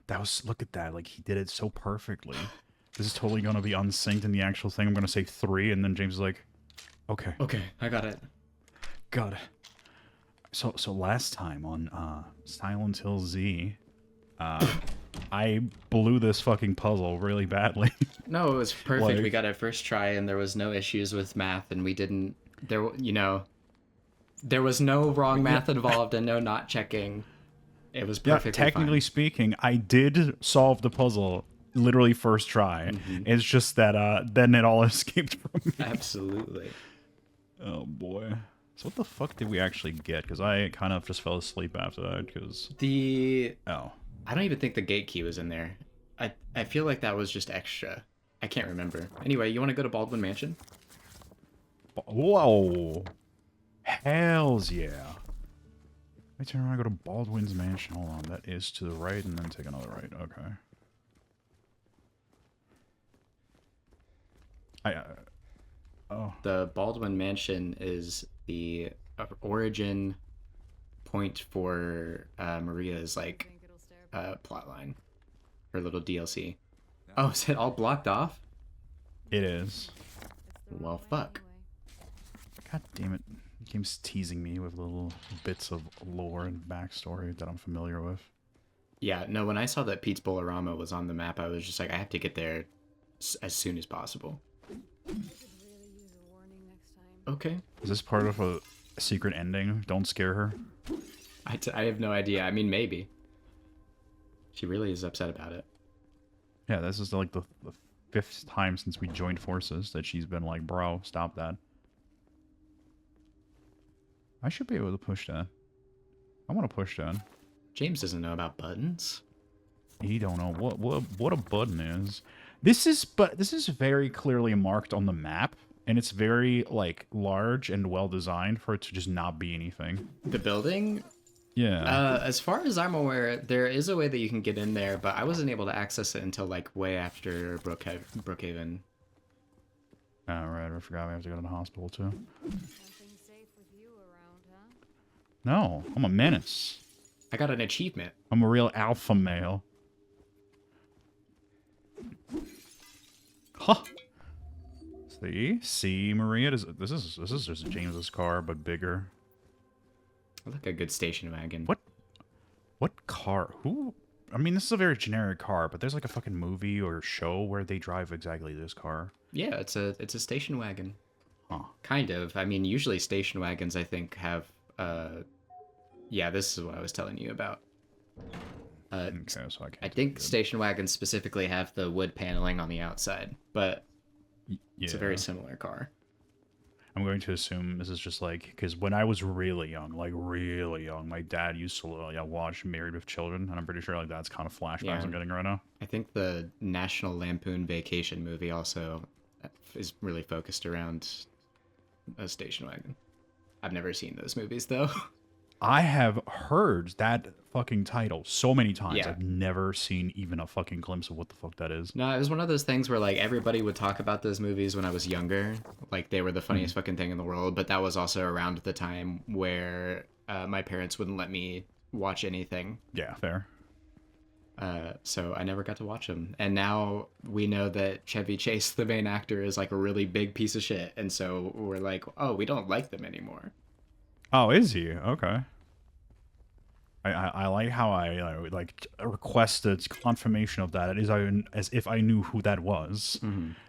That was, look at that. Like, he did it so perfectly. This is totally going to be unsynced in the actual thing. I'm going to say 3, and then James is like, okay. Okay, I got it. Got it. So last time on Silent Hill Z, I blew this fucking puzzle really badly. No, it was perfect. We Like, got it first try, and there was no issues with math, and we didn't. There was no wrong yeah, math involved, and no not checking. It was yeah, perfectly technically fine. speaking, I did solve the puzzle literally first try. It's just that then it all escaped from me. Absolutely. Oh boy. So what the fuck did we actually get? Because I kind of just fell asleep after that. Because The oh, I don't even think the gate key was in there. I feel like that was just extra. I can't remember. Anyway, you want to go to Baldwin Mansion? whoa, hells yeah. I turn around, go to Baldwin's mansion. Hold on, that is to the right, and then take another right. Okay. Oh, The Baldwin Mansion is the origin point for Maria's like plot line, her little DLC. Oh, is it all blocked off? it is. Well, fuck. God damn it. The game's teasing me with little bits of lore and backstory that I'm familiar with. Yeah, no, when I saw that Pete's Bolorama was on the map, I was just like, I have to get there as soon as possible. Okay. Is this part of a secret ending? Don't scare her. I have no idea. I mean, maybe. She really is upset about it. Yeah, this is like the 5th time since we joined forces that she's been like, bro, stop that. I should be able to push that. I want to push that. James doesn't know about buttons. He don't know what a button is. This is very clearly marked on the map, and it's very like large and well designed for it to just not be anything. The building? Yeah. As far as I'm aware, there is a way that you can get in there, but I wasn't able to access it until like way after Brookhaven. Oh, right, I forgot we have to go to the hospital too. Nothing safe with you around, huh? No, I'm a menace. I got an achievement. I'm a real alpha male. Huh. See, Maria. This is just James's car, but bigger. I like a good station wagon. What car? Who? I mean, this is a very generic car, but there's like a fucking movie or show where they drive exactly this car. Yeah, it's a station wagon. Huh. Kind of. I mean, usually station wagons, I think, have yeah, this is what I was telling you about. Okay, so I I can't. think station wagons specifically have the wood paneling on the outside, but Yeah. it's a very similar car. I'm going to assume this is just like, because when I was really young, my dad used to watch Married with Children, and I'm pretty sure like that's kind of flashbacks Yeah. I'm getting right now. I think the National Lampoon Vacation movie also is really focused around a station wagon. I've never seen those movies though. I have heard that fucking title so many times. Yeah. I've never seen even a fucking glimpse of what the fuck that is. No, it was one of those things where like everybody would talk about those movies when I was younger, like they were the funniest fucking thing in the world. But that was also around the time where my parents wouldn't let me watch anything. Yeah, fair. So I never got to watch them. And now we know that Chevy Chase, the main actor, is like a really big piece of shit. And so we're like, oh, we don't like them anymore. Oh, is he? Okay. I like how I like requested confirmation of that as if I knew who that was.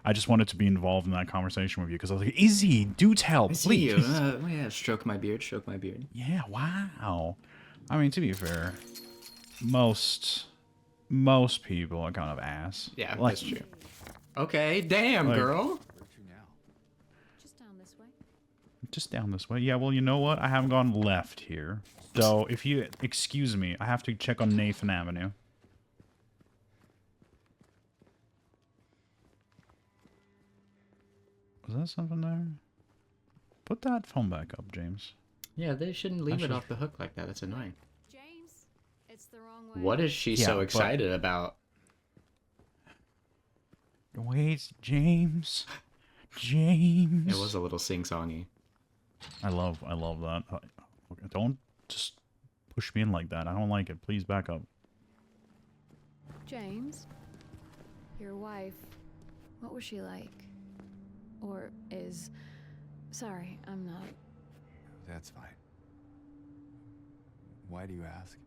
I just wanted to be involved in that conversation with you because I was like, is he? Do tell, See please. you. Yeah, stroke my beard, stroke my beard. Yeah, wow. I mean, to be fair, most people are kind of ass. Yeah, like, that's true. Okay, damn, Like- girl. Just down this way. Just down this way. Yeah, well, you know what? I haven't gone left here. So, if you excuse me, I have to check on Nathan Avenue. Was that something there? Put that phone back up, James. Yeah, they shouldn't leave it should- off the hook like that. That's annoying. James, it's the wrong way. What is she Yeah, so but- excited about? Wait, James. James. It was a little sing-songy. I love that. Okay, don't just push me in like that. I don't like it. Please back up. James, your wife, what was she like? Or is... Sorry, I'm not... That's fine. Why do you ask?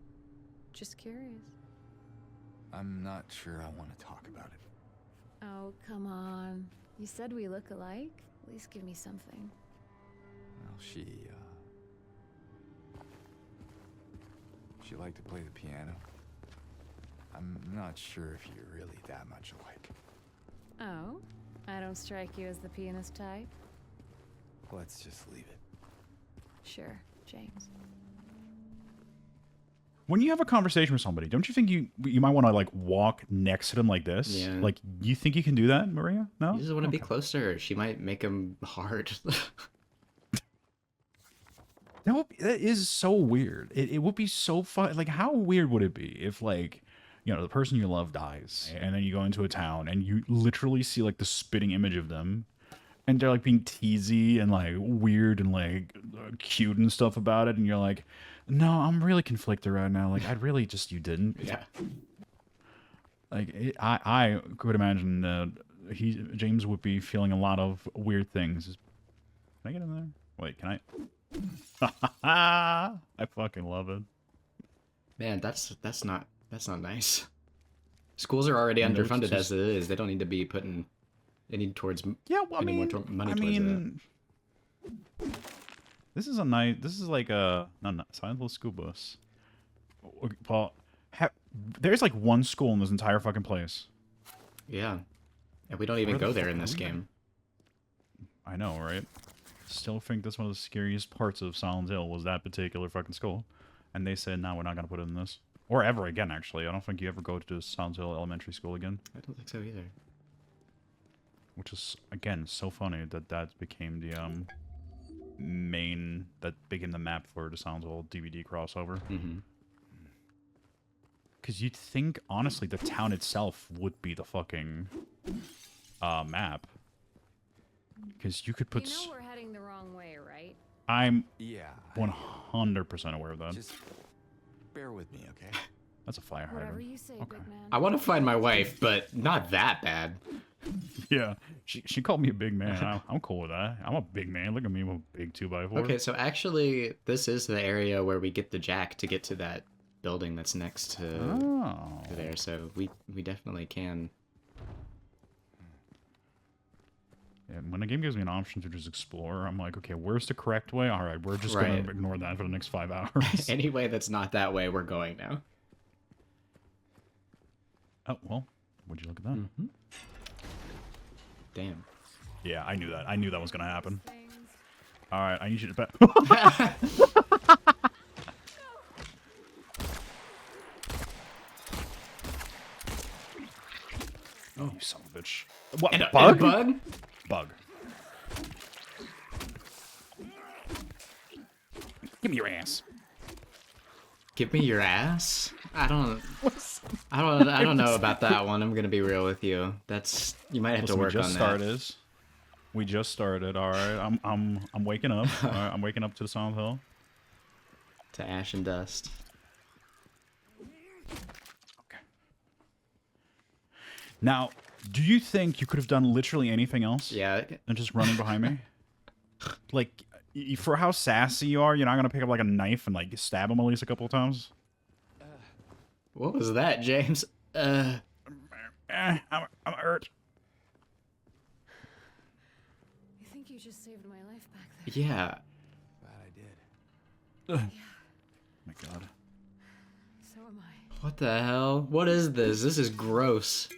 Just curious. I'm not sure I want to talk about it. Oh, come on. You said we look alike? At least give me something. Well, she liked to play the piano. I'm not sure if you're really that much alike. Oh? I don't strike you as the pianist type? Let's just leave it. Sure, James. When you have a conversation with somebody, don't you think you might want to like walk next to them like this? Yeah. Like, you think you can do that, Maria? No. You just want to be close to her. She might make him hard. That is so weird. It would be so fun. Like, how weird would it be if, like, you know, the person you love dies, and then you go into a town and you literally see like the spitting image of them, and they're like being teasy and like weird and like cute and stuff about it, and you're like, no, I'm really conflicted right now. Like, I'd really just you didn't. Yeah. Like, I could imagine that James would be feeling a lot of weird things. Can I get in there? Wait, can I? I fucking love it. Man, that's not nice. Schools are already And they're underfunded just- as it is. They don't need to be putting any towards Yeah, well, I any more mean, money I towards mean, this is a nice. This is like a not Silent Hill school bus. Well, there's like one school in this entire fucking place. Yeah. And we don't even Where the go there fuck in are this we game. I know, right? Still think that's one of the scariest parts of Silent Hill was that particular fucking school, and they said, "No, we're not gonna put it in this, or ever again." Actually, I don't think you ever go to Silent Hill Elementary School again. I don't think so either. Which is again so funny that became the became the map for the Silent Hill DVD crossover. Mm-hmm. Because you'd think, honestly, the town itself would be the fucking map. Because you could put. You know we're heading the wrong way, right? I'm Yeah. 100% aware of that. Just bear with me, okay? That's a fire Whatever hydrant. you say, Okay. big man. I want to find my wife, but not that bad. Yeah, she called me a big man. I'm cool with that. I'm a big man. Look at me, I'm a big 2x4. Okay, so actually, this is the area where we get the jack to get to that building that's next to Oh. there. So we definitely can. Yeah, when the game gives me an option to just explore, I'm like, okay, where's the correct way? All right, we're just Right. going to ignore that for the next 5 hours. Any way that's not that way, we're going now. Oh, well, would you look at that? Mm-hmm. Damn. Yeah, I knew that. I knew that was going to happen. Things. All right, I need you to bet. Oh, you son of a bitch. What, And bug? a bug? Bug. Give me your ass. Give me your ass? I don't know about that one. I'm gonna be real with you. That's you might have Listen, to work we just on started. We just started. All right, I'm waking up. All right, I'm waking up to the Silent Hill. that. To ash and dust. Okay. Now, do you think you could have done literally anything else Yeah. than just running behind me? Like, for how sassy you are, you're not gonna pick up like a knife and like stab him at least a couple of times. What was that, James? I'm hurt. You think you just saved my life back there? Yeah. Glad I did. My God. So am I. What the hell? What is this? This is gross.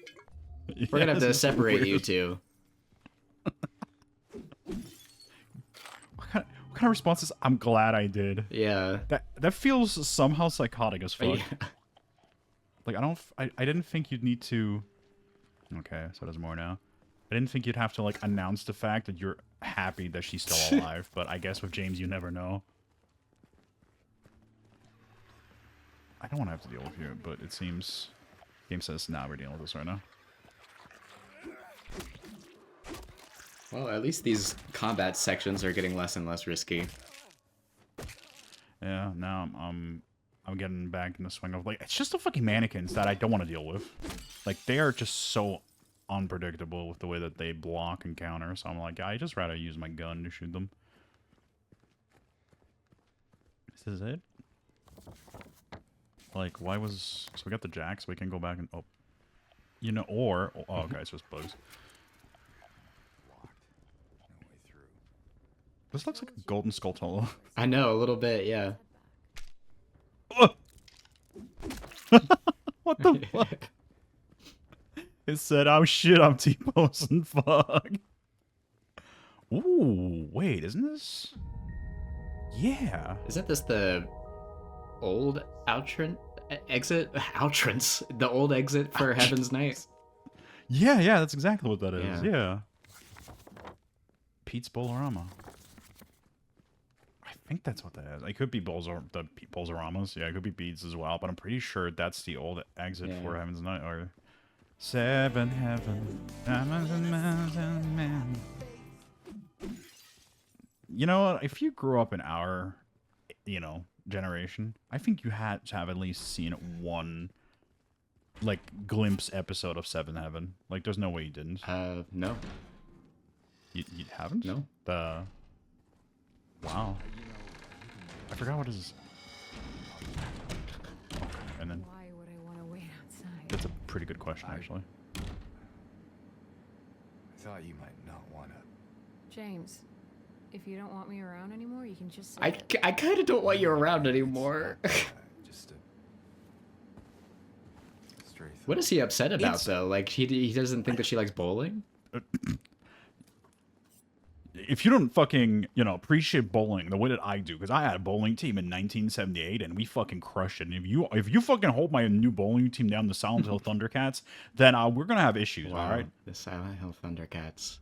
We're gonna have to separate you two. What kind of response is? I'm glad I did. Yeah. That feels somehow psychotic as fuck. Yeah. Like, I didn't think you'd need to... Okay, so there's more now. I didn't think you'd have to, like, announce the fact that you're happy that she's still alive, but I guess with James, you never know. I don't want to have to deal with you, but it seems... Game says, nah, we're dealing with this right now. Well, at least these combat sections are getting less and less risky. Yeah, now I'm I'm getting back in the swing of, like, it's just the fucking mannequins that I don't want to deal with. Like, they are just so unpredictable with the way that they block and counter, so I'm like, I just rather use my gun to shoot them. This is it? Like, why was... So we got the jack, so we can go back and... Oh. You know, or... Oh, okay, it's just bugs. Locked. No way through. This looks like a golden skull tunnel. I know, a little bit, yeah. What the fuck? It said, oh shit, I'm T-posing, fuck. Ooh, wait, isn't this... Yeah. Isn't this the old exit? Outrance? The old exit for Heaven's Night? Yeah, that's exactly what that is. Yeah. Yeah. Pete's Bolorama. I think that's what that is. It could be the Bolzoramas. Yeah, it could be Beats as well, but I'm pretty sure that's the old exit for Heaven's Night. Or Seven Heaven. Diamonds and Mountain Man. You know what? If you grew up in our, generation, I think you had to have at least seen one, like, glimpse episode of Seven Heaven. Like, there's no way you didn't. No. You haven't? No. Wow. I forgot what is. Okay, and then Why would I want to wait outside? that's a pretty good question, actually. I thought you might not want to. James, if you don't want me around anymore, you can just say I it. kind of don't want you around anymore. Just a stray thought. What is he upset about, though? Like, he doesn't think that she likes bowling? If you don't fucking, appreciate bowling the way that I do, because I had a bowling team in 1978 and we fucking crushed it. And if you fucking hold my new bowling team down, the Silent Hill Thundercats, then we're gonna have issues. Wow, All right. the Silent Hill Thundercats.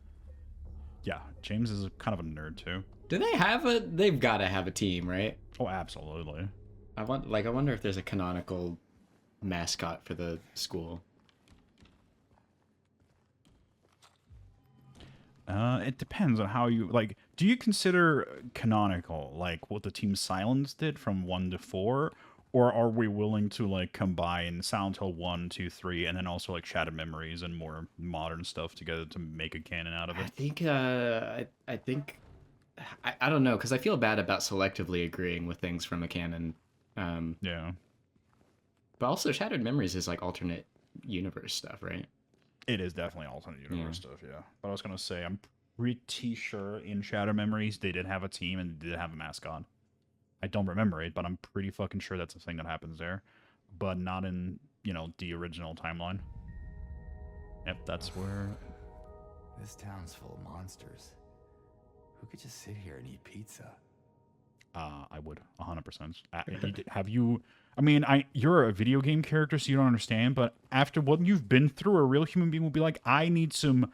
Yeah, James is kind of a nerd too. Do they have they've got to have a team, right? Oh, absolutely. I wonder if there's a canonical mascot for the school. It depends on how you like. Do you consider canonical like what the Team Silence did from 1 to 4, or are we willing to like combine Silent Hill 1, 2, 3, and then also like Shattered Memories and more modern stuff together to make a canon out of I it? think I don't know, because I feel bad about selectively agreeing with things from a canon. Yeah, But also Shattered Memories is like alternate universe stuff, right? it is definitely alternate universe stuff. Yeah, but I was gonna say I'm pretty sure in Shattered Memories they did have a team and they did have a mascot. I don't remember it, but I'm pretty fucking sure that's a thing that happens there, but not in the original timeline. Yep, that's where. This town's full of monsters. Who could just sit here and eat pizza? I would 100%. Have you? I mean, you're a video game character, so you don't understand. But after what you've been through, a real human being will be like, I need some,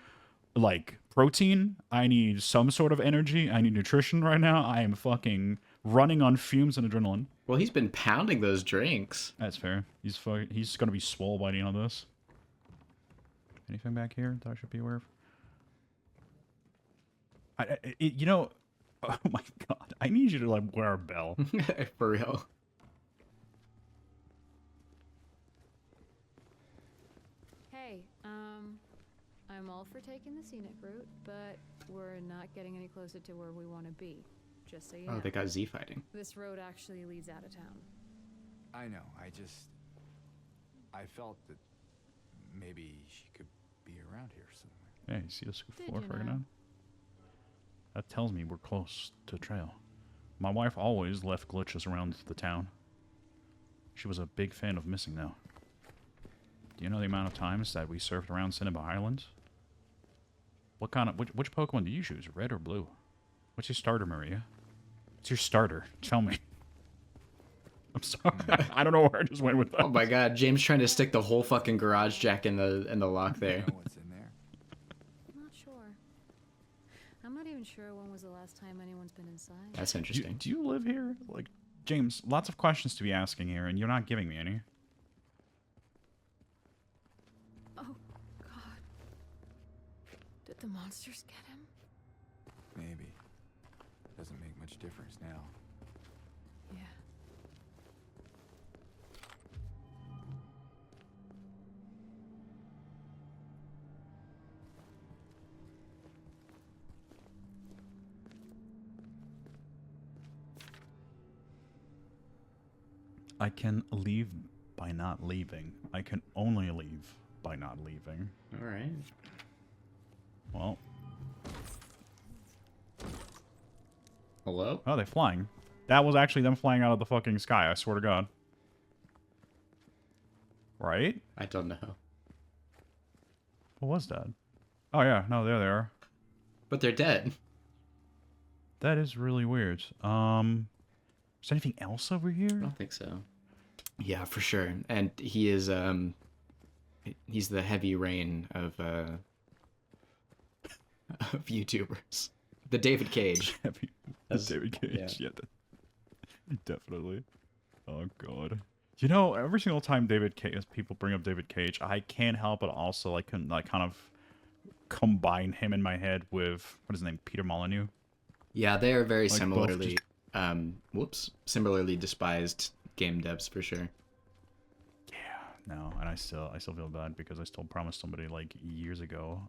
like, protein. I need some sort of energy. I need nutrition right now. I am fucking running on fumes and adrenaline. Well, he's been pounding those drinks. That's fair. He's gonna be swole by the end of this. Anything back here that I should be aware of? Oh my god! I need you to like wear a bell. For real. Hey, I'm all for taking the scenic route, but we're not getting any closer to where we want to be. Just so you know. Oh, they got Z fighting. This road actually leads out of town. I know, I felt that maybe she could be around here somewhere. Yeah, you see this Did floor you for know? now? That tells me we're close to trail. My wife always left glitches around the town. She was a big fan of missing though. Do you know the amount of times that we surfed around Cinnabon Island? What kind of which Pokemon do you choose, red or blue? What's your starter, Maria? What's your starter? Tell me. I'm sorry. I don't know where I just went with that. Oh my god, James trying to stick the whole fucking garage jack in the lock there. You know what's in there? I'm not sure. I'm not even sure when was the last time anyone's been inside. That's Do interesting. you live here? Like, James, lots of questions to be asking here, and you're not giving me any. Oh, God. Did the monsters get him? Maybe. Doesn't make much difference now. Yeah. I can leave by not leaving. I can only leave by not leaving. All right. Well, Hello? oh, they're flying. That was actually them flying out of the fucking sky, I swear to God. Right? I don't know. What was that? Oh, yeah. No, there they are. But they're dead. That is really weird. Is there anything else over I here? don't think so. Yeah, for sure. And he is he's the heavy rain of of YouTubers. The David Cage. That's David Cage. Yeah. Yeah, definitely. Oh, God. You know, every single time people bring up David Cage, I can't help but also like kind of combine him in my head with what is his name, Peter Molyneux. Yeah, they are very Like, similarly similarly despised game devs for sure. Yeah, no, and I still feel bad because I still promised somebody like years ago,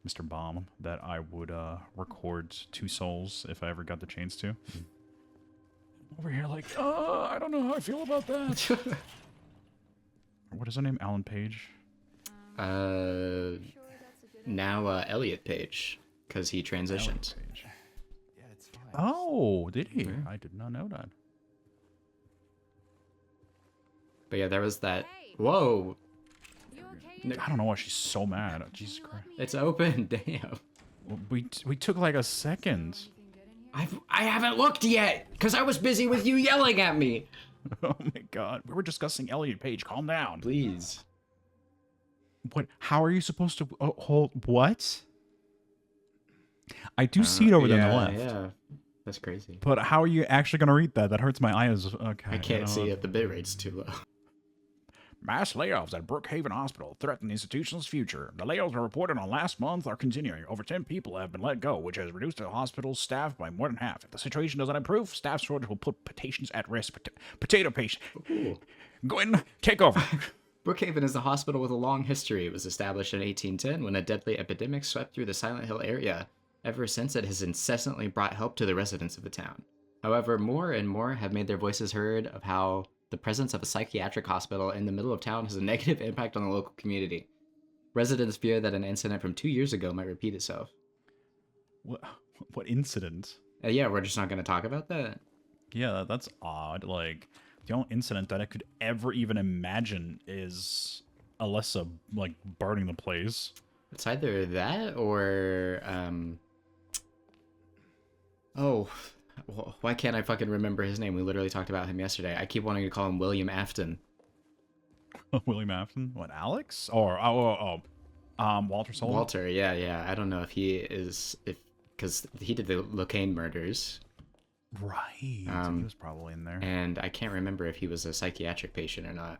Mr. Bomb, that I would record Two Souls if I ever got the chance to. Over here, like, I don't know how I feel about that. What is her name? Alan Page. Now Elliot Page, because he transitioned. Alan Page. Yeah, it's fine. Oh, did he? Yeah. I did not know that. But yeah, there was that. Hey. Whoa, You okay? I don't know why she's so mad. Jesus Can you let Christ. me it's in? open. Damn. We took like a second. Anything good in here? I haven't looked yet, because I was busy with you yelling at me. Oh my God, we were discussing Elliot Page. Calm down. Please. What? How are you supposed to hold? What? I do see it over there on the left. Yeah, that's crazy. But how are you actually gonna read that? That hurts my eyes. Okay. I can't see it. The bitrate's too low. Mass layoffs at Brookhaven Hospital threaten the institution's future. The layoffs reported on last month are continuing. Over 10 people have been let go, which has reduced the hospital's staff by more than half. If the situation doesn't improve, staff shortage will put patients at risk. Potato patient. Ooh. Go in, take over. Brookhaven is a hospital with a long history. It was established in 1810 when a deadly epidemic swept through the Silent Hill area. Ever since, it has incessantly brought help to the residents of the town. However, more and more have made their voices heard of how the presence of a psychiatric hospital in the middle of town has a negative impact on the local community. Residents fear that an incident from 2 years ago might repeat itself. What incident? Yeah, we're just not going to talk about that. Yeah, that's odd. Like, the only incident that I could ever even imagine is Alyssa, like, burning the place. It's either that or, oh, why can't I fucking remember his name? We literally talked about him yesterday. I keep wanting to call him William Afton. William Afton? What, Alex? Or, Walter Sullivan? Walter, yeah. I don't know if he is, because he did the Locane murders, Right. He was probably in there. and I can't remember if he was a psychiatric patient or not.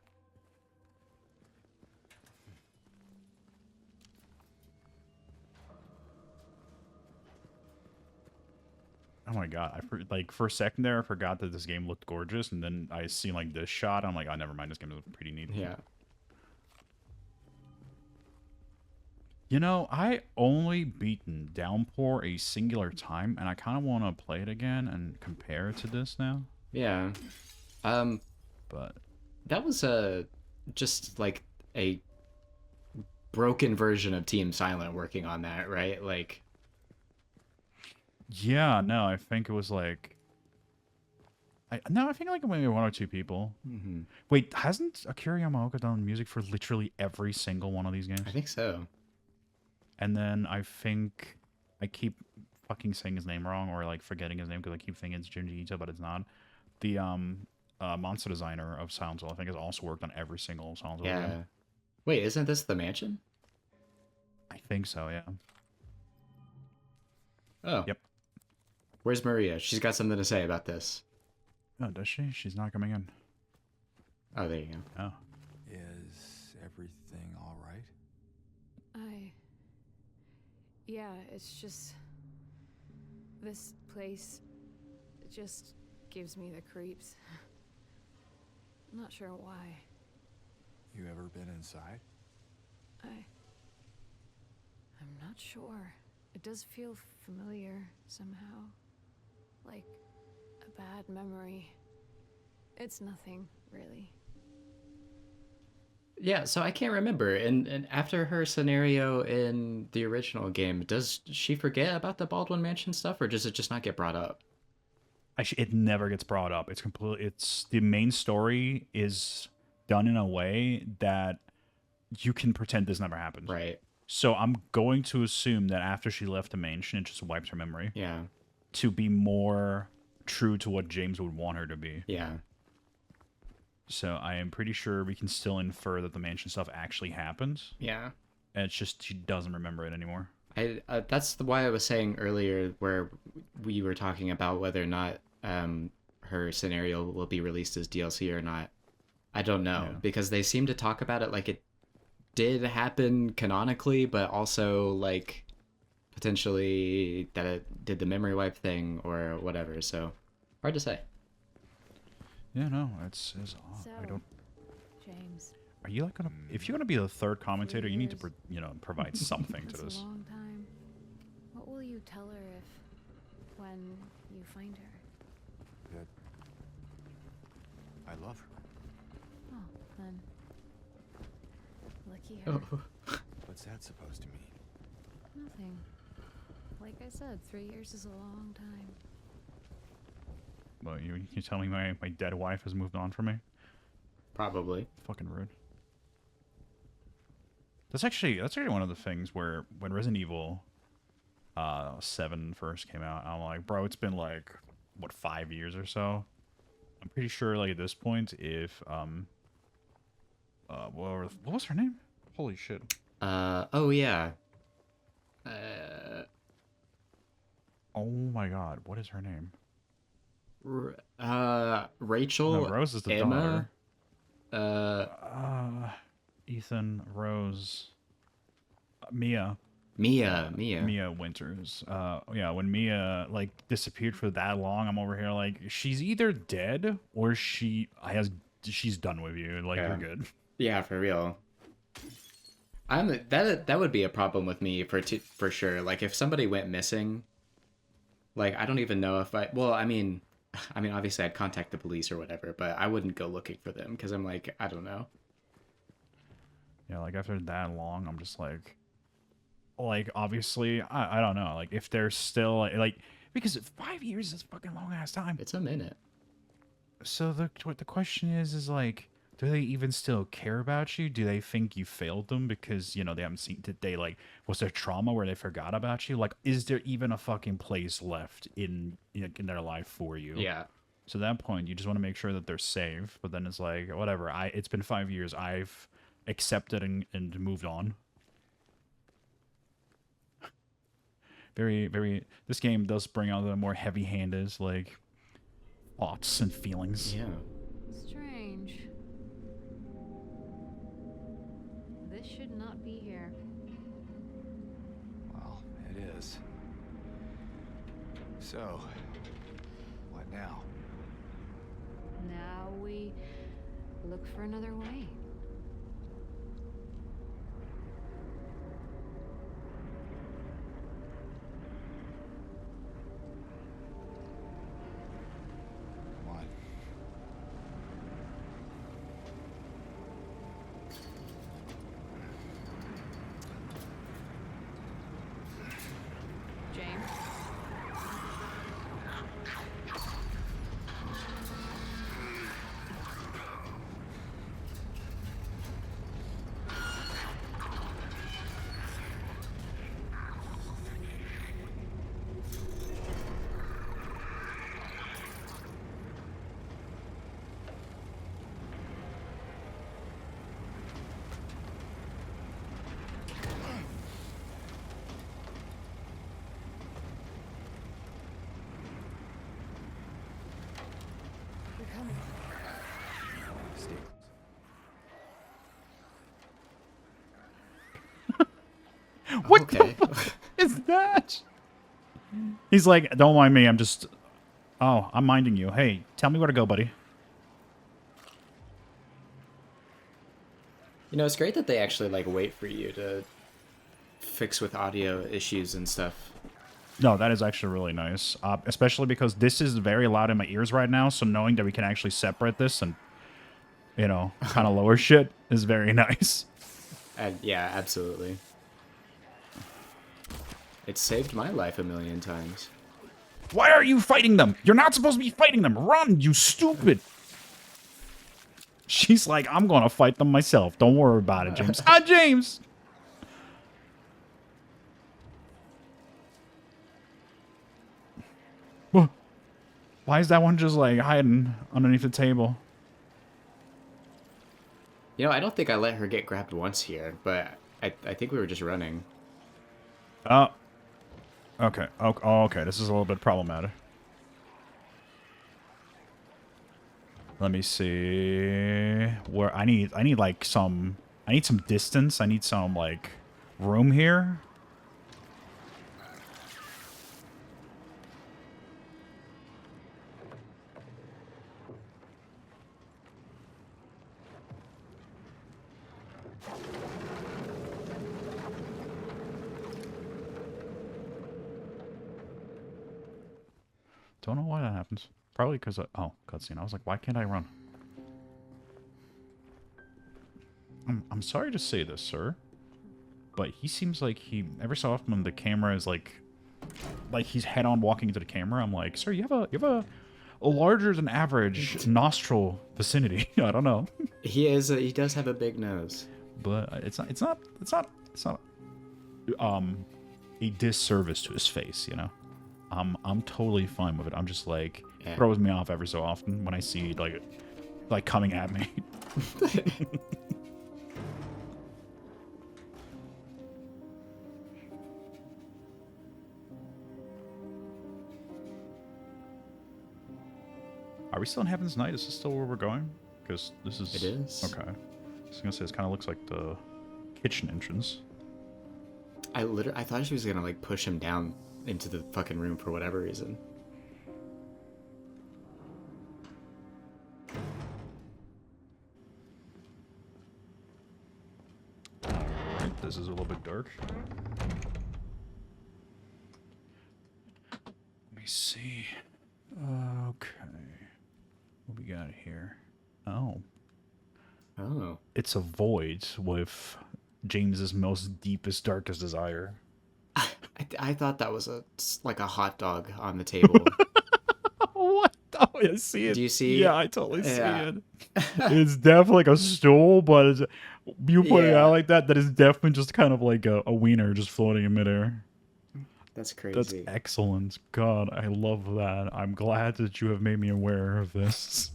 Oh my God. Like, for a second there, I forgot that this game looked gorgeous, and then I seen, like, this shot. I'm like, oh, never mind. This game is pretty neat. Yeah. You know, I only beaten Downpour a singular time, and I kind of want to play it again and compare it to this now. Yeah. But That was just like a broken version of Team Silent working on that, right? Like, yeah, no, I think it was like... I think like maybe one or two people. mm-hmm. Wait, hasn't Akira Yamaoka done music for literally every single one of these games? I think so. And then I think I keep fucking saying his name wrong or like forgetting his name because I keep thinking it's Junji Ito, but it's not. The monster designer of Silent Hill, I think, has also worked on every single Silent Hill Yeah. game. Wait, isn't this the mansion? I think so, yeah. Oh. Yep. Where's Maria? She's got something to say about this. Oh, does she? She's not coming in. Oh, there you go. Oh. Is everything all right? Yeah, it's just... This place just gives me the creeps. I'm not sure why. You ever been inside? I'm not sure. It does feel familiar somehow. Like a bad memory. It's nothing, really. Yeah, so I can't remember. And after her scenario in the original game, does she forget about the Baldwin Mansion stuff, or does it just not get brought up? Actually, it never gets brought up. It's completely. It's the main story is done in a way that you can pretend this never happened. Right. So I'm going to assume that after she left the mansion, it just wiped her memory Yeah. to be more true to what James would want her to be. Yeah. So I am pretty sure we can still infer that the mansion stuff actually happened. Yeah. And it's just she doesn't remember it anymore. That's why I was saying earlier where we were talking about whether or not her scenario will be released as DLC or not. I don't know, Yeah. because they seem to talk about it like it did happen canonically, but also like potentially that it did the memory wipe thing or whatever. So hard to say. Yeah, no, it's odd. So, I don't. James, Are you like gonna? If you're gonna be the third commentator, you need to, years. provide something to it's this. a long time. What will you tell her if, when you find her? That I love her. Oh, then. Lucky her. Oh. What's that supposed to mean? Nothing. Like I said, 3 years is a long time. Well, you tell me my dead wife has moved on from me? Probably. Fucking rude. That's actually one of the things where when Resident Evil 7 first came out, I'm like, bro, it's been like what 5 years or so. I'm pretty sure like at this point, if what was her name? Holy shit. Oh yeah. Oh my god, what is her name? Rachel. No, Rose is the Emma. daughter. Ethan, Rose, Mia. Mia. Winters. Yeah, when Mia like disappeared for that long, I'm over here like she's either dead or she's done with you. Like Yeah. you're good. Yeah, for real. That would be a problem with me for sure. Like if somebody went missing, like I don't even know if I mean obviously I'd contact the police or whatever, but I wouldn't go looking for them because I'm like, I don't know. Yeah, like after that long, I'm just like obviously I don't know. Like if they're still like because 5 years is a fucking long ass time. It's a minute. So what the question is like, do they even still care about you? Do they think you failed them because they haven't seen? Did they like? Was there trauma where they forgot about you? Like, is there even a fucking place left in their life for you? Yeah. So at that point, you just want to make sure that they're safe. But then it's like, whatever. It's been 5 years. I've accepted and moved on. Very, very. This game does bring out the more heavy-handed like thoughts and feelings. Yeah. Strange. This should not be here. Well, it is. So, what now? Now we look for another way. Come on. James? We're coming. Stay. What Okay. the fuck is that? He's like, don't mind me. I'm just. Oh, I'm minding you. Hey, tell me where to go, buddy. It's great that they actually like wait for you to fix with audio issues and stuff. No, that is actually really nice, especially because this is very loud in my ears right now. So knowing that we can actually separate this and, you know, kind of lower shit is very nice. Yeah, absolutely. It's saved my life a million times. Why are you fighting them? You're not supposed to be fighting them. Run, you stupid. She's like, I'm going to fight them myself. Don't worry about it, James. James! Why is that one just, like, hiding underneath the table? You know, I don't think I let her get grabbed once here, but I think we were just running. Oh. Okay. Oh, okay. This is a little bit problematic. Let me see where I need like some distance. I need some like room here. Don't know why that happens. Probably because oh, cutscene. I was like, why can't I run? I'm sorry to say this, sir, but he seems like every so often when the camera is like he's head on walking into the camera, I'm like, sir, you have a larger than average nostril vicinity. I don't know. He does have a big nose. But it's not a disservice to his face, you know. I'm totally fine with it. I'm just like, Yeah. throws me off every so often when I see like coming at me. Are we still in Heaven's Night? Is this still where we're going? Because this is... It is. Okay. I was going to say, this kind of looks like the kitchen entrance. I thought she was gonna like push him down into the fucking room for whatever reason. Alright, this is a little bit dark. Let me see. Okay. What we got here? Oh. Oh. It's a void with James's most deepest, darkest desire. I thought that was like a hot dog on the table. What? Oh, I see it. Do you see? Yeah, I totally see Yeah. it. It's definitely like a stool, but you put it Yeah. out like that, that is definitely just kind of like a wiener just floating in midair. That's crazy. That's excellent. God, I love that. I'm glad that you have made me aware of this.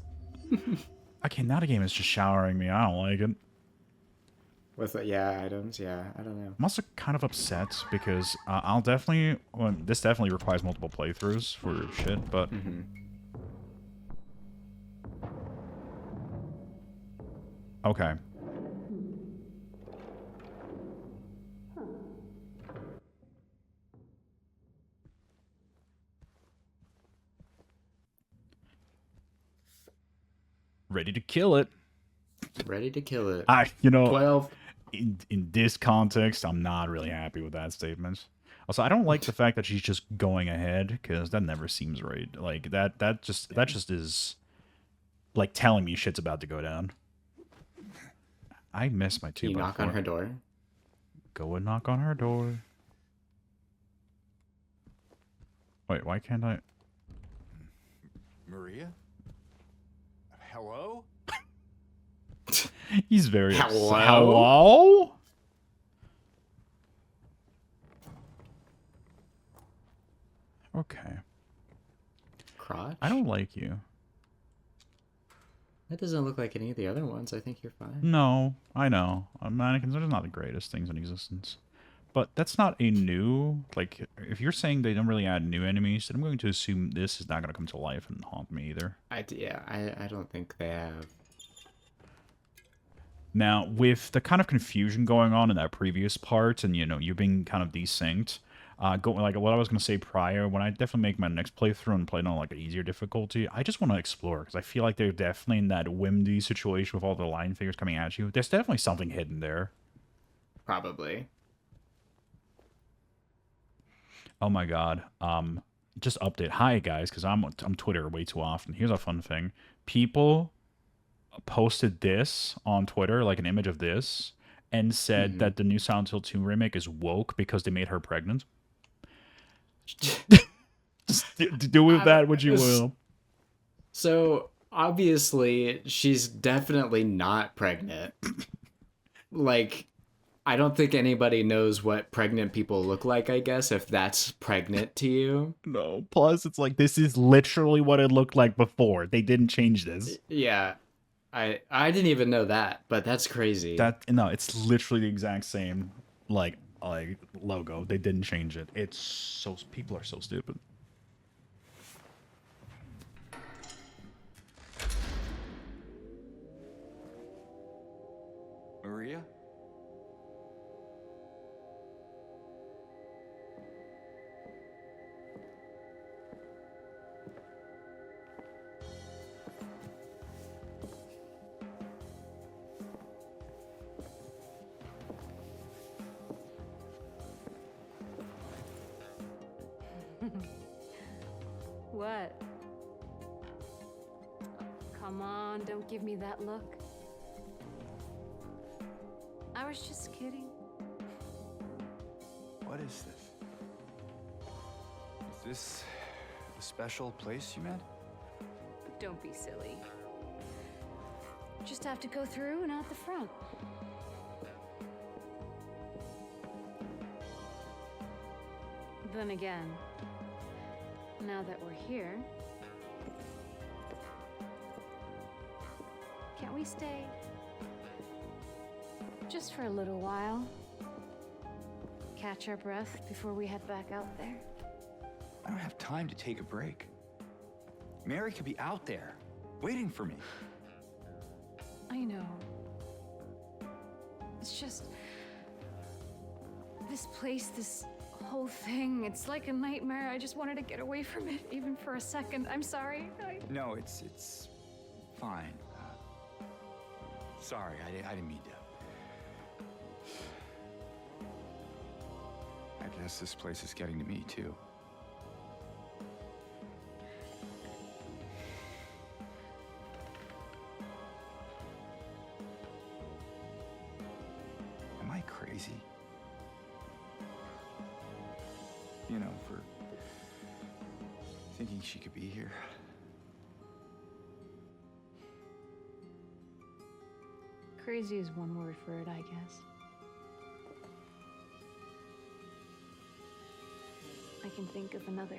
Okay, now the game is just showering me. I don't like it. With items, yeah, I don't know. I'm also kind of upset because I'll definitely... Well, this definitely requires multiple playthroughs for shit, but... Mm-hmm. Okay. Ready to kill it. Ready to kill it. You know... 12. In this context, I'm not really happy with that statement. Also, I don't like the fact that she's just going ahead, because that never seems right. Like that just is like telling me shit's about to go down. I miss my 2x4. You knock on her door. Go and knock on her door. Wait, why can't I? Maria? Hello? He's very Hello? upset. Hello? Okay. Crotch? I don't like you. That doesn't look like any of the other ones. I think you're fine. No, I know. Mannequins are not the greatest things in existence. But that's not a new... Like, if you're saying they don't really add new enemies, then I'm going to assume this is not going to come to life and haunt me either. I don't think they have. Now, with the kind of confusion going on in that previous part, and, you know, you being kind of desynced, like what I was going to say prior, when I definitely make my next playthrough and play on, like, an easier difficulty, I just want to explore, because I feel like they're definitely in that whimsy situation with all the line figures coming at you. There's definitely something hidden there. Probably. Oh my god. Just update. Hi guys, because I'm Twitter way too often. Here's a fun thing. People posted this on Twitter, like an image of this, and said Mhm. that the new Silent Hill 2 remake is woke because they made her pregnant. Just do with that what you will. So obviously, she's definitely not pregnant. Like, I don't think anybody knows what pregnant people look like, I guess, if that's pregnant to you. No. Plus, it's like this is literally what it looked like before. They didn't change this. Yeah. I didn't even know that, but that's crazy. That no, it's literally the exact same like logo. They didn't change it. It's so people are so stupid. Maria? What? Come on, don't give me that look. I was just kidding. What is this? Is this a special place you meant? Don't be silly. Just have to go through and out the front. Then again, now that we're here, can't we stay just for a little while? Catch our breath before we head back out there? I don't have time to take a break. Mary could be out there, waiting for me. I know. It's just this place, this whole thing, it's like a nightmare. I just wanted to get away from it, even for a second. I'm sorry. No, it's fine. Sorry, I didn't mean to. I guess this place is getting to me, too. Am I crazy? You know, for thinking she could be here. Crazy is one word for it, I guess. I can think of another.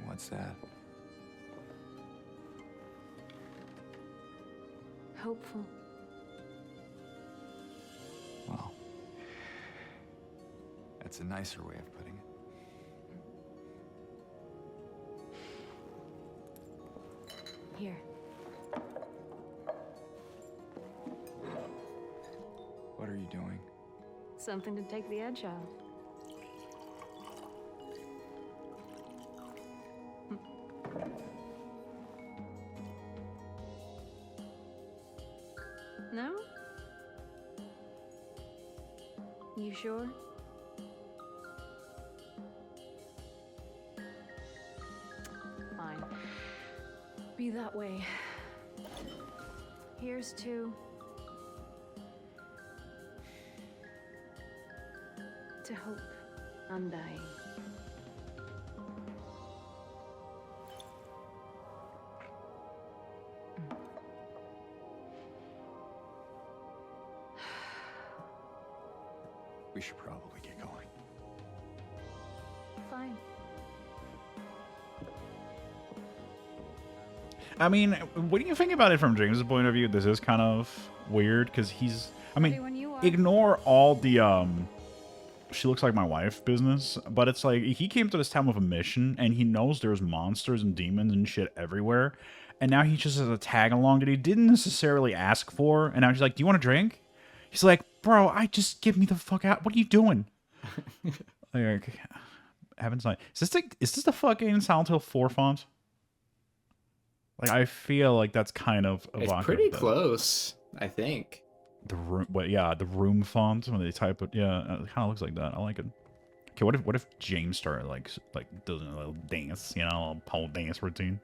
What's that? Hopeful. Well, that's a nicer way of putting it. Here. What are you doing? Something to take the edge off. No? You sure? Fine. Be that way. Here's to hope, undying. We should probably get going. Fine. I mean, what do you think about it from James' point of view? This is kind of weird because he's. I Ready when mean, you are. ignore all the she looks like my wife business, but it's like he came to this town with a mission and he knows there's monsters and demons and shit everywhere, and now he just has a tag along that he didn't necessarily ask for, and now she's like, "Do you want a drink?" He's like, "Bro, I just get me the fuck out. What are you doing?" Like, haven't signed. Is this the fucking Silent Hill 4 font? Like, I feel like that's kind of It's evocative pretty of that. close, I think. The room, what? Yeah, the room font when they type it. Yeah, it kind of looks like that. I like it. Okay, what if James started like doing a little dance, you know, a little pole dance routine?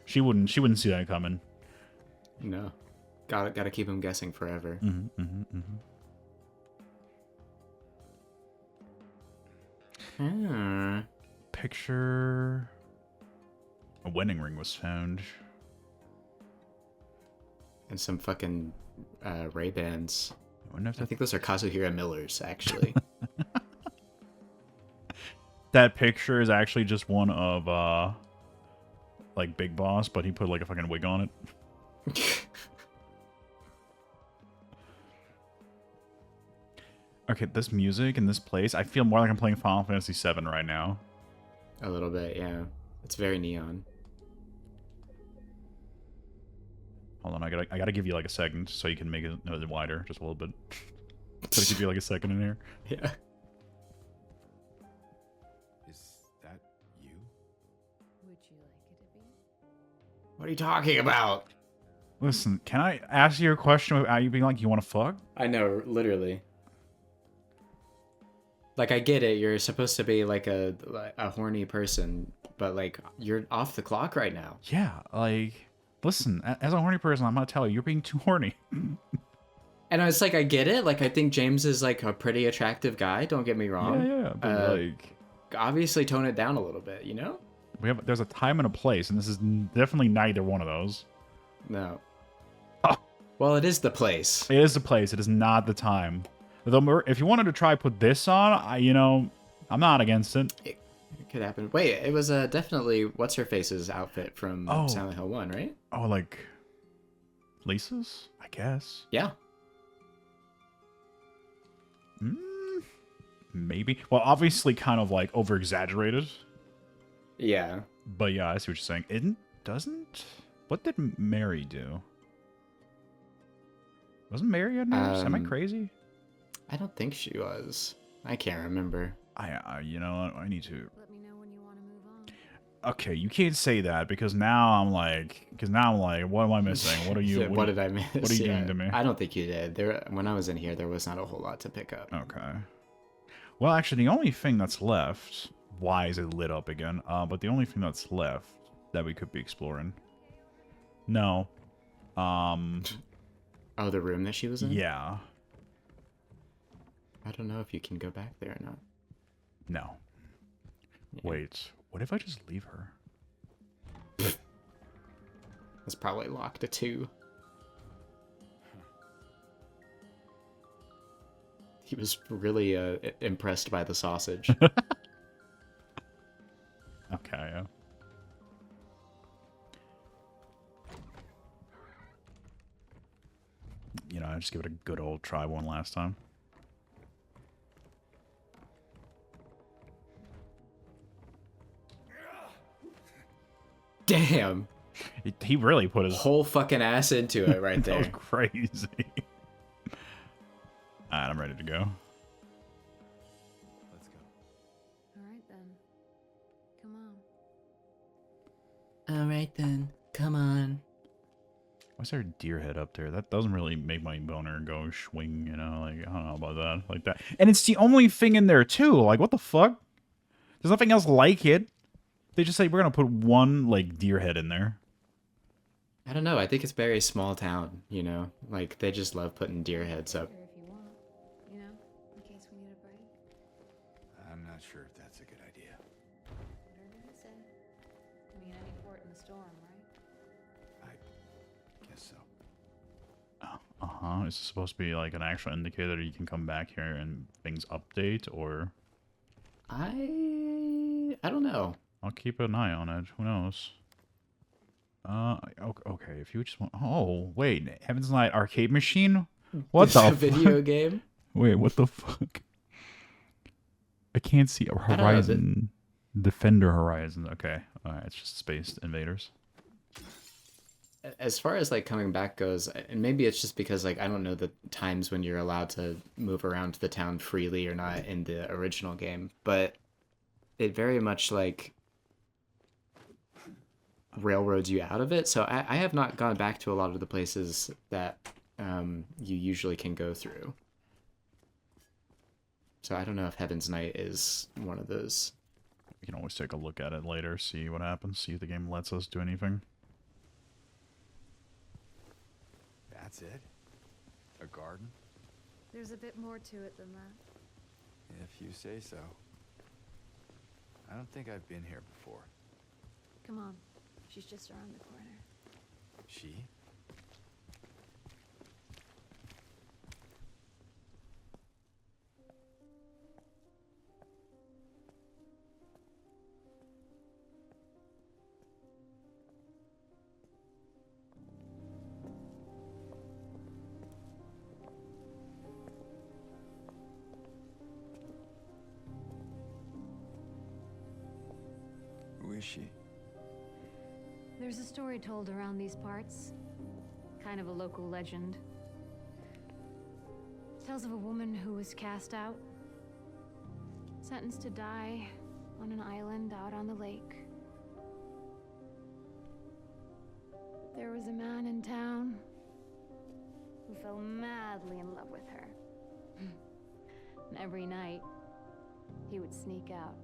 She wouldn't see that coming. No. Gotta keep him guessing forever. Hmm. Picture. A wedding ring was found. And some fucking Ray-Bans. I wonder if I think those are Kazuhira Miller's, actually. that picture is actually just one of like Big Boss, but he put like a fucking wig on it. Okay, this music and this place, I feel more like I'm playing Final Fantasy VII right now. A little bit, yeah. It's very neon. Hold on, I gotta give you like a second so you can make it wider, just a little bit. Gotta give you like a second in here. Yeah. Is that you? Would you like it to be? What are you talking about? Listen, can I ask you a question without you being like, you want to fuck? I know, literally. Like, I get it. You're supposed to be like a horny person, but like you're off the clock right now. Yeah, like, listen, as a horny person, I'm gonna tell you, you're being too horny. And I was like, I get it. Like, I think James is like a pretty attractive guy. Don't get me wrong. Yeah, but like, Obviously, tone it down a little bit. You know? there's a time and a place, and this is definitely neither one of those. No. Oh. Well, it is the place. It is the place. It is not the time. Though, if you wanted to try put this on, I'm not against it. It could happen. Wait, it was definitely what's her face's outfit from Oh. Silent Hill 1, right? Oh, like Lisa's, I guess. Yeah. Maybe. Well, obviously, kind of like over exaggerated. Yeah. But yeah, I see what you're saying. It doesn't. What did Mary do? Wasn't Mary a nurse? Am I crazy? I don't think she was. I can't remember. You know what? I need to. Let me know when you want to move on. Okay, you can't say that because now I'm like, what am I missing? What are you? What did I miss? What are you doing to me? I don't think you did. When I was in here, there was not a whole lot to pick up. Okay. Well, actually, the only thing that's left. Why is it lit up again? But the only thing that's left that we could be exploring. No. Oh, the room that she was in? Yeah. I don't know if you can go back there or not. No. Yeah. Wait. What if I just leave her? It's probably locked to 2. He was really impressed by the sausage. Okay, yeah. You know, I just give it a good old try one last time. Damn. He really put his Whole fucking ass into it right That was there. crazy. Alright, I'm ready to go. Let's go. All right then. Come on. All right then. Come on. Why is there a deer head up there? That doesn't really make my boner go swing, you know? Like, I don't know about that. Like that. And it's the only thing in there, too. Like, what the fuck? There's nothing else like it. They just say, we're going to put one, like, deer head in there. I don't know. I think it's very small town, you know? Like, they just love putting deer heads up. Here if you want. You know, in case we need a break. I'm not sure if that's a good idea. Whatever you say. I mean, any port in the storm, right? I guess so. Uh-huh. Is it supposed to be, like, an actual indicator that you can come back here and things update, or... I don't know. I'll keep an eye on it. Who knows? Okay, if you just want... Oh, wait. Heaven's Light arcade machine? What It's the a video game? Wait, what the fuck? I can't see a don't know, Horizon. Defender Horizon. Okay. Alright, it's just Space Invaders. As far as like coming back goes, and maybe it's just because like I don't know the times when you're allowed to move around the town freely or not in the original game, but it very much like railroads you out of it. So I have not gone back to a lot of the places that you usually can go through. So I don't know if Heaven's Night is one of those. We can always take a look at it later, see what happens, see if the game lets us do anything. That's it? A garden? There's a bit more to it than that. If you say so. I don't think I've been here before. Come on. She's just around the corner. She? Who is she? There's a story told around these parts. Kind of a local legend. Tells of a woman who was cast out. Sentenced to die on an island out on the lake. But there was a man in town who fell madly in love with her. And every night, he would sneak out.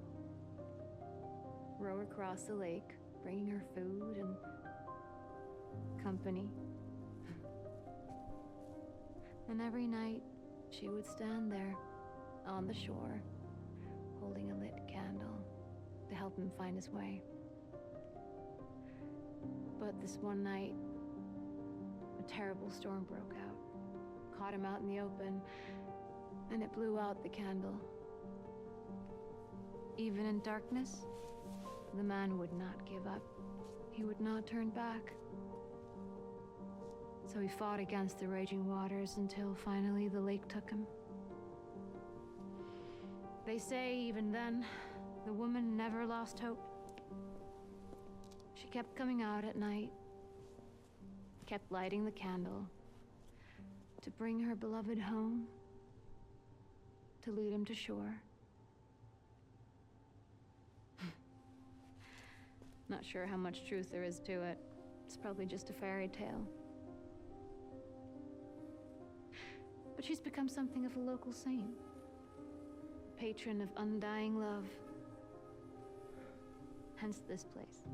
Row across the lake, bringing her food and company. And every night, she would stand there on the shore, holding a lit candle to help him find his way. But this one night, a terrible storm broke out, caught him out in the open, and it blew out the candle. Even in darkness, the man would not give up. He would not turn back. So he fought against the raging waters until finally the lake took him. They say even then, the woman never lost hope. She kept coming out at night, kept lighting the candle to bring her beloved home, to lead him to shore. Not sure how much truth there is to it. It's probably just a fairy tale. But she's become something of a local saint. Patron of undying love. Hence this place.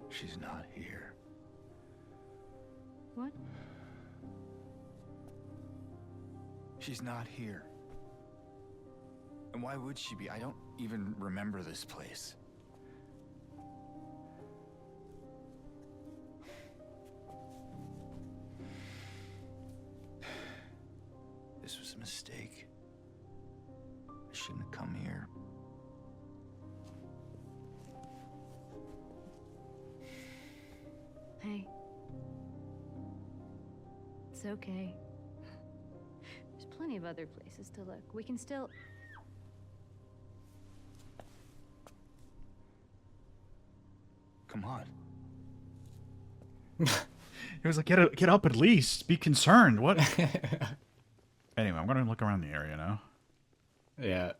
She's not here. What? She's not here. And why would she be? I don't even remember this place. This was a mistake. I shouldn't have come here. Hey. It's okay. There's plenty of other places to look. We can still... Come on. He was like, get up at least. Be concerned. What? Anyway, I'm going to look around the area now. Yeah.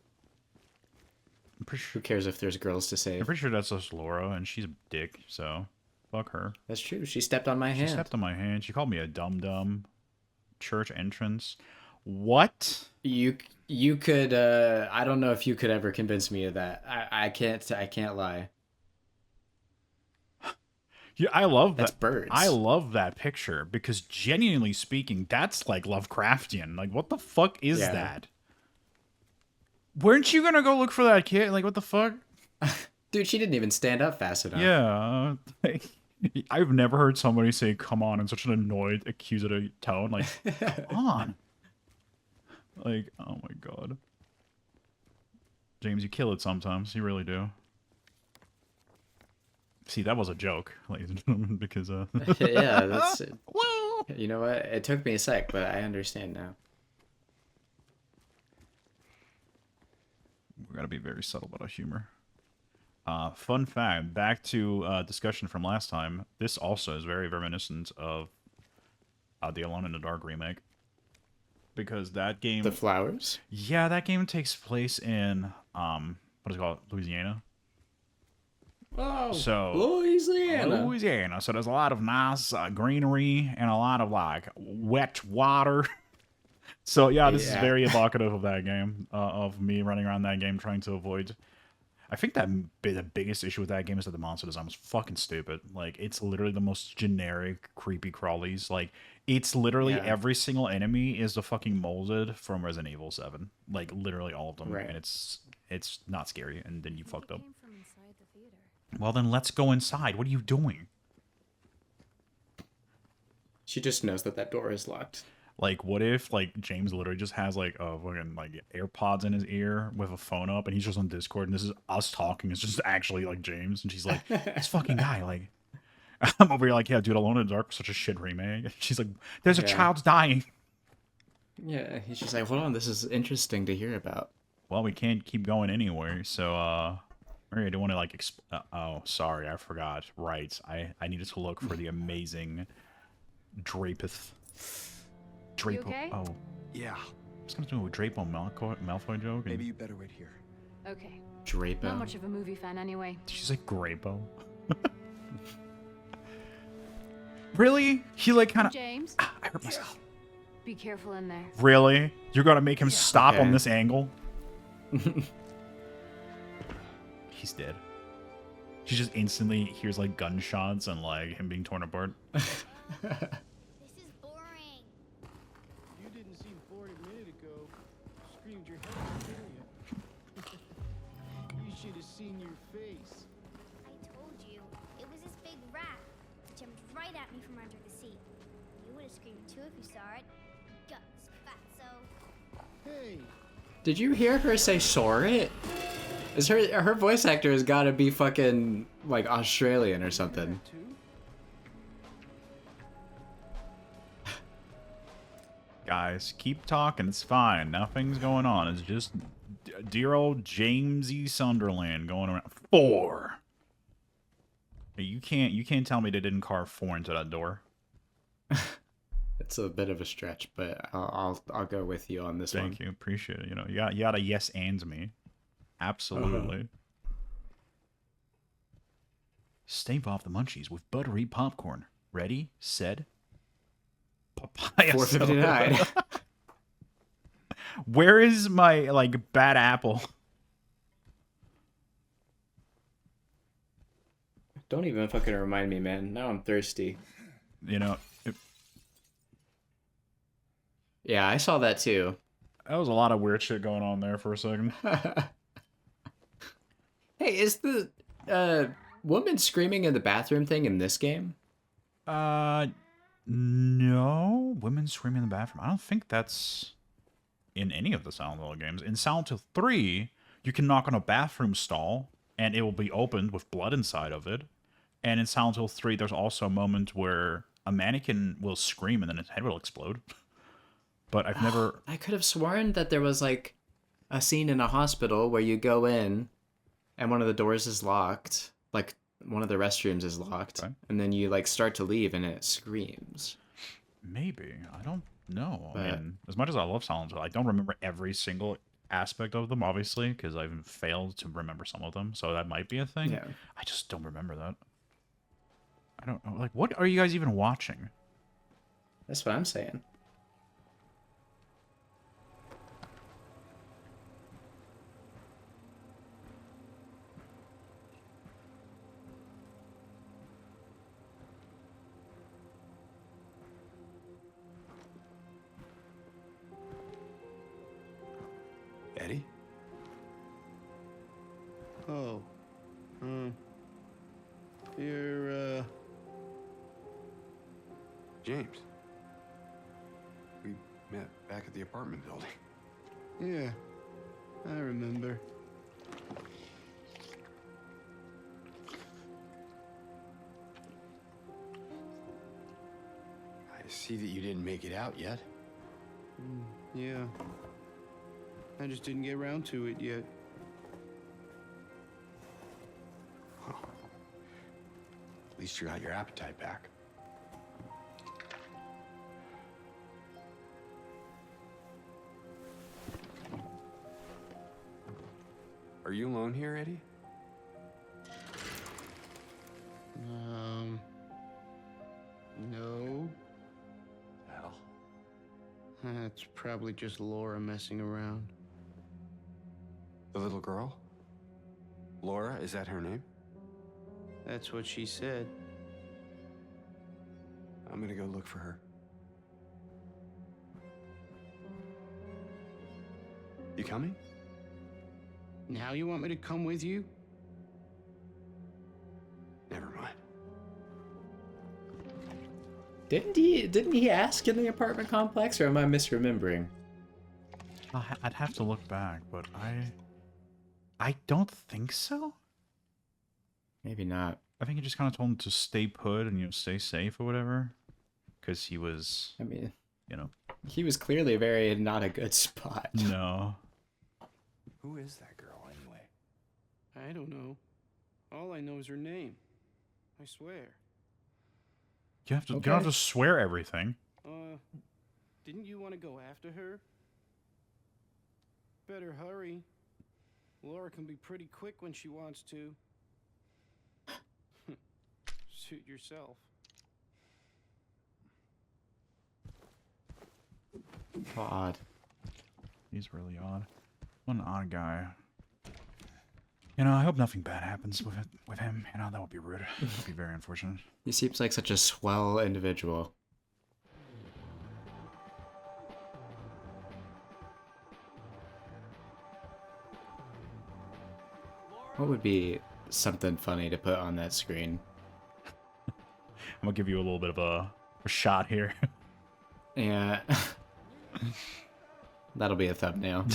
I'm pretty Who sure, cares if there's girls to I'm save? pretty sure that's just Laura, and she's a dick, so fuck her. That's true. She stepped on my She hand. stepped on my hand. She called me a dum-dum. Church entrance. What? You could I don't know if you could ever convince me of that. I can't lie. Yeah, I love That's that. birds. I love that picture because genuinely speaking, that's like Lovecraftian. Like, what the fuck is Yeah. that? Weren't you gonna go look for that kid? Like, what the fuck? Dude, she didn't even stand up fast enough. Yeah. Like, I've never heard somebody say "come on" in such an annoyed, accusative tone. Like, come on. Like, oh my god. James, you kill it sometimes. You really do. See, that was a joke, ladies and gentlemen, because Yeah, that's it. Whoa! You know what? It took me a sec, but I understand now. We gotta be very subtle about our humor. Fun fact, back to discussion from last time, this also is very reminiscent of the Alone in the Dark remake. Because that game... The flowers? Yeah, that game takes place in, what is it called? Louisiana? Oh, So Louisiana. So there's a lot of nice greenery and a lot of like wet water. So yeah, this is Yeah. very evocative of that game, of me running around that game trying to avoid. I think that the biggest issue with that game is that the monster design was fucking stupid. Like, it's literally the most generic, creepy crawlies. Like, it's literally Yeah. every single enemy is the fucking molded from Resident Evil 7. Like, literally all of them. Right. And it's not scary, and then you fucked up. Came from inside the theater. Well, then let's go inside. What are you doing? She just knows that door is locked. Like, what if, like, James literally just has, like, a fucking, like, AirPods in his ear with a phone up, and he's just on Discord, and this is us talking. It's just actually, like, James, and she's like, this fucking guy, like... I'm over here like, yeah, dude, Alone in the Dark was such a shit remake. And she's like, there's a Yeah. child's dying. Yeah, he's just like, hold on, this is interesting to hear about. Well, we can't keep going anywhere, so, Maria, do you want to, like, oh, sorry, I forgot. Right, I needed to look for the amazing Drapo. okay? Oh, Yeah. I was gonna do a Drapo Malfoy joke. Maybe you better wait here. Okay. Drapo. Not much of a movie fan anyway. She's like, Grapo. Really? He, like, kind of... James, I hurt myself. be careful in there. Really? You're gonna make him stop on Okay. this angle? He's dead. She just instantly hears like gunshots and like him being torn apart. This is boring. You didn't seem bored a minute ago. Screamed your head off, didn't you? You should have seen your face. I told you, it was this big rat. It jumped right at me from under the seat. You would have screamed too if you saw it. Guts, fatso. Hey, Did you hear her say "sorry"? Is her voice actor has got to be fucking like Australian or something? too? Guys, keep talking. It's fine. Nothing's going on. It's just dear old Jamesy Sunderland going around. 4. Hey, you can't tell me they didn't carve 4 into that door. It's a bit of a stretch, but I'll go with you on this one. Thank you. Appreciate it. You know, you gotta yes and me. Absolutely. Stave off the munchies with buttery popcorn. Ready, set, papaya soda. $4.59. Where is my like bad apple? Don't even fucking remind me, man. Now I'm thirsty. You know, Yeah, I saw that too. that was a lot of weird shit going on there for a second. Hey, is the woman screaming in the bathroom thing in this game? No, women screaming in the bathroom. I don't think that's in any of the Silent Hill games. In Silent Hill 3, you can knock on a bathroom stall and it will be opened with blood inside of it. And in Silent Hill 3, there's also a moment where a mannequin will scream and then its head will explode. But I've never... I could have sworn that there was like a scene in a hospital where you go in and one of the doors is locked, like one of the restrooms is locked, Okay. and then you like start to leave and it screams. Maybe. I don't know. I But- mean, as much as I love Silent Hill, I don't remember every single aspect of them, obviously, because I've failed to remember some of them. So that might be a thing. Yeah. I just don't remember that. I don't know. Like, what are you guys even watching? That's what I'm saying. Eddie? Oh. You're, James. We met back at the apartment building. yeah. I remember. I see that you didn't make it out yet. Yeah. I just didn't get around to it yet. At least you got your appetite back. Are you alone here, Eddie? It's probably just Laura messing around. The little girl? Laura, is that her name? That's what she said. I'm gonna go look for her. You coming? Now you want me to come with you? Never mind. Didn't he ask in the apartment complex, or am I misremembering? I'd have to look back, but I don't think so. Maybe not. I think he just kind of told him to stay put and, you know, stay safe or whatever. Because he was, I mean, you know. he was clearly very not a good spot. No. Who is that girl anyway? I don't know. All I know is her name. I swear. You have to, Okay. you don't have to swear everything. Didn't you want to go after her? Better hurry. Laura can be pretty quick when she wants to. Suit yourself. Odd. He's really odd. What an odd guy. You know, I hope nothing bad happens with him. You know, that would be rude. That would be very unfortunate. He seems like such a swell individual. What would be something funny to put on that screen? I'm gonna give you a little bit of a shot here. Yeah. That'll be a thumbnail.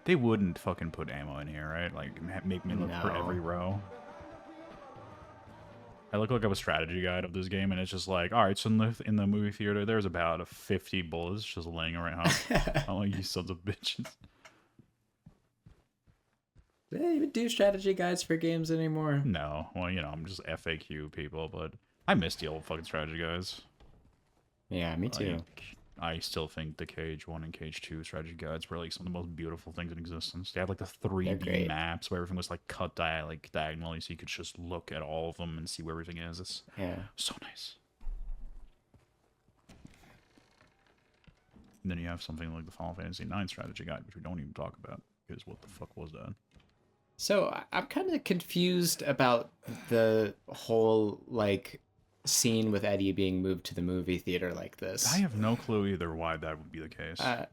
They wouldn't fucking put ammo in here, right? Like, make me look for No. every row. I look like I'm a strategy guide of this game, and it's just like, all right, so in the movie theater, there's about 50 bullets just laying around. I'm like, you sons of bitches. Do they even do strategy guides for games anymore? No, well, you know, I'm just FAQ people, but I miss the old fucking strategy guys. Yeah, me too. Like, I still think the Cage 1 and Cage 2 strategy guides were like some of the most beautiful things in existence. They had like the They're 3D great. maps where everything was like cut diagonally, so you could just look at all of them and see where everything is. It's Yeah. so nice. And then you have something like the Final Fantasy 9 strategy guide, which we don't even talk about, because what the fuck was that? So I'm kind of confused about the whole like scene with Eddie being moved to the movie theater like this. I have no clue either why that would be the case. I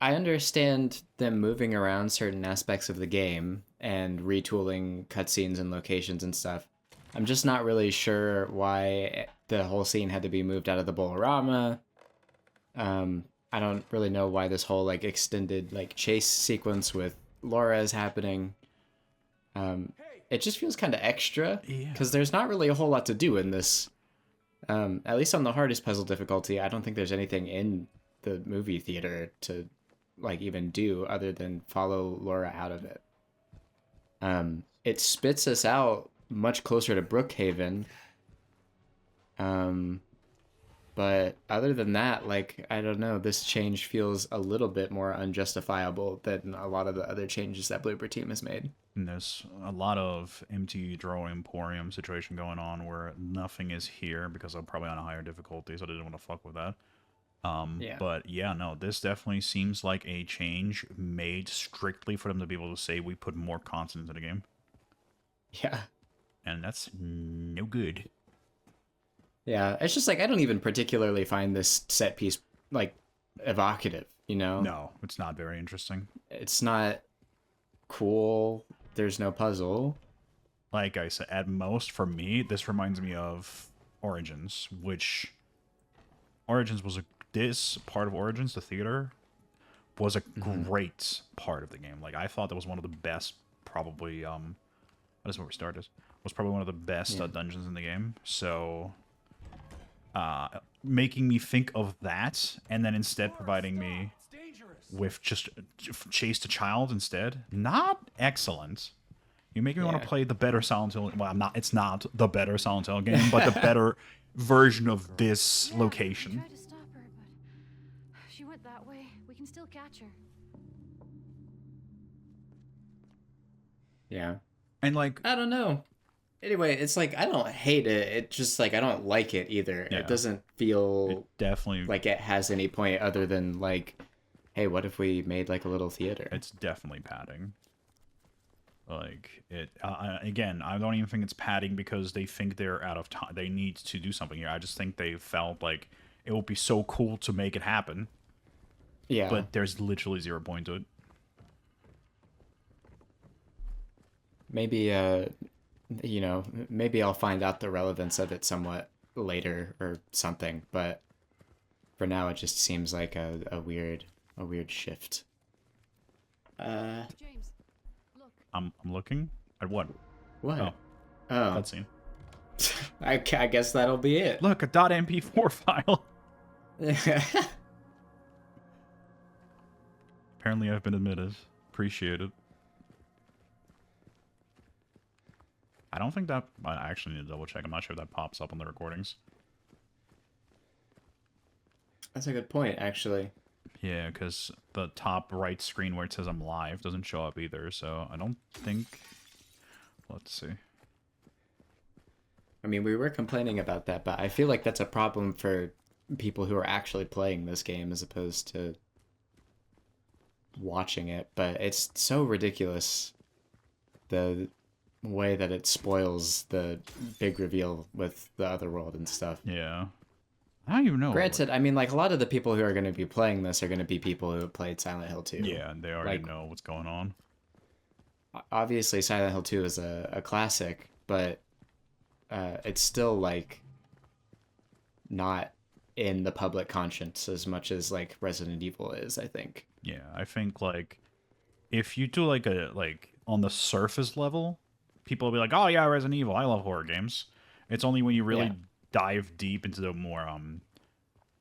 understand them moving around certain aspects of the game and retooling cutscenes and locations and stuff. I'm just not really sure why the whole scene had to be moved out of the Bolorama. I don't really know why this whole like extended like chase sequence with Laura is happening. It just feels kind of extra Yeah. because there's not really a whole lot to do in this. At least on the hardest puzzle difficulty, I don't think there's anything in the movie theater to like even do other than follow Laura out of it. It spits us out much closer to Brookhaven. But other than that, like, I don't know, this change feels a little bit more unjustifiable than a lot of the other changes that Blooper Team has made. And there's a lot of empty draw emporium situation going on where nothing is here because I'm probably on a higher difficulty, so I didn't want to fuck with that. Yeah. But yeah, no, this definitely seems like a change made strictly for them to be able to say we put more content into the game. Yeah. And that's no good. Yeah, it's just like, I don't even particularly find this set piece, like, evocative, you know? No, it's not very interesting. It's not cool. There's no puzzle. Like I said, at most, for me, this reminds me of Origins, which... Origins was this part of Origins, the theater, was a great part of the game. Like, I thought that was one of the best, probably, that is where we started, was probably one of the best dungeons in the game. So, making me think of that, and then instead providing me with just Chase the Child instead, not excellent. You make me want to play the better Silent Hill. Well, it's not the better Silent Hill game, but the better version of this Yeah, location. We tried to stop her, but if she went that way, we can still catch her. Yeah. And like, I don't know. Anyway, it's like I don't hate it. It just like I don't like it either. Yeah. It doesn't feel It definitely, like it has any point other than like, hey, what if we made like a little theater? it's definitely padding. Like it again, I don't even think it's padding because they think they're out of time. They need to do something here. I just think they felt like it would be so cool to make it happen, Yeah. but there's literally 0 point to it. Maybe you know, maybe I'll find out the relevance of it somewhat later or something, but for now it just seems like a weird shift. James, look. I'm looking at what? What? Oh, Oh. cutscene. I guess that'll be it. Look, a .mp4 file. Apparently, I've been admitted. Appreciate it. I don't think that... I actually need to double check. I'm not sure if that pops up on the recordings. That's a good point, actually. Yeah, because the top right screen where it says I'm live doesn't show up either, so I don't think... Let's see. I mean, we were complaining about that, but I feel like that's a problem for people who are actually playing this game as opposed to watching it. But it's so ridiculous, the way that it spoils the big reveal with the other world and stuff. Yeah. I don't even know. Granted, I mean, like, a lot of the people who are going to be playing this are going to be people who have played Silent Hill 2. Yeah, they already like, know what's going on. Obviously, Silent Hill 2 is a classic, but it's still, like, not in the public conscience as much as, like, Resident Evil is, I think. Yeah, I think, like, if you do, like, on the surface level, people will be like, oh, yeah, Resident Evil, I love horror games. It's only when you really dive deep into the more, I don't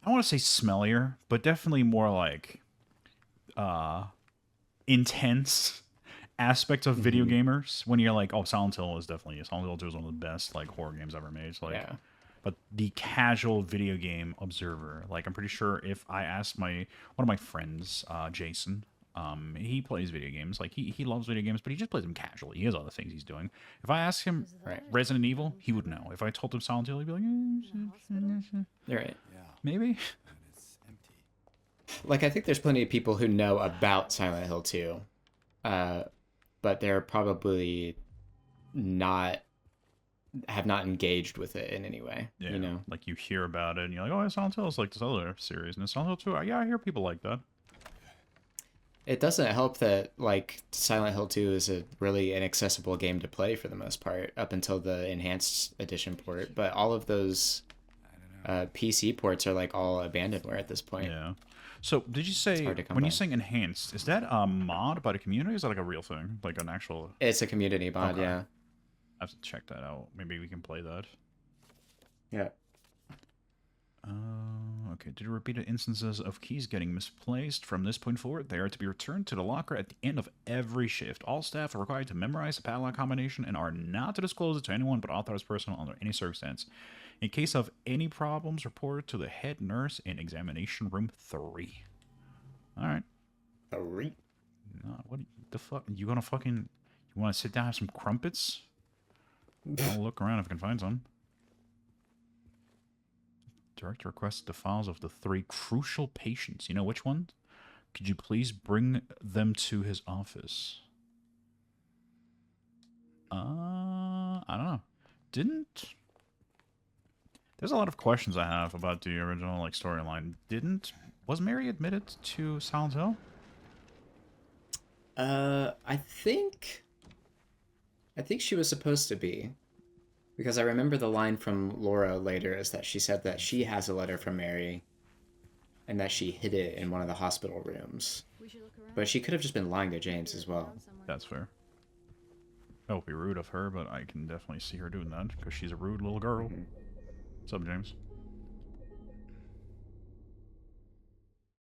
want to say smellier, but definitely more, like, intense aspects of video gamers, when you're like, oh, Silent Hill 2 is one of the best, like, horror games ever made. So, like, Yeah. but the casual video game observer, like, I'm pretty sure if I asked one of my friends, Jason, he plays video games. Like, he loves video games, but he just plays them casually. He has other things he's doing. If I asked him Resident Evil, he would know. If I told him Silent Hill, he'd be like, You're right. Yeah. maybe. And it's empty. Like, I think there's plenty of people who know about Silent Hill 2, but they're probably have not engaged with it in any way. Yeah, You know? like, you hear about it, and you're like, oh, Silent Hill is like this other series, and it's Silent Hill 2. Yeah, I hear people like that. It doesn't help that, like, Silent Hill 2 is a really inaccessible game to play for the most part, up until the enhanced edition port. But all of those PC ports are, like, all abandonware at this point. Yeah. So, did you say, hard to come when by. you're saying enhanced, is that a mod by the community, or is that like a real thing? Like an actual... It's a community mod, Okay. yeah. I have to check that out. Maybe we can play that. Yeah. Okay. Due to repeated instances of keys getting misplaced from this point forward, they are to be returned to the locker at the end of every shift. All staff are required to memorize the padlock combination and are not to disclose it to anyone but authorized personnel under any circumstance. In case of any problems, report to the head nurse in examination room 3. All right. What the fuck? You gonna fucking... You want to sit down and have some crumpets? I'll look around if I can find some. Director requests the files of the 3 crucial patients. You know which ones? Could you please bring them to his office? I don't know. There's a lot of questions I have about the original, like, storyline. Was Mary admitted to Silent Hill? I think she was supposed to be, because I remember the line from Laura later is that she said that she has a letter from Mary and that she hid it in one of the hospital rooms. We should look around. But she could have just been lying to James as well. That's fair. That would be rude of her, but I can definitely see her doing that, because she's a rude little girl. What's up, James?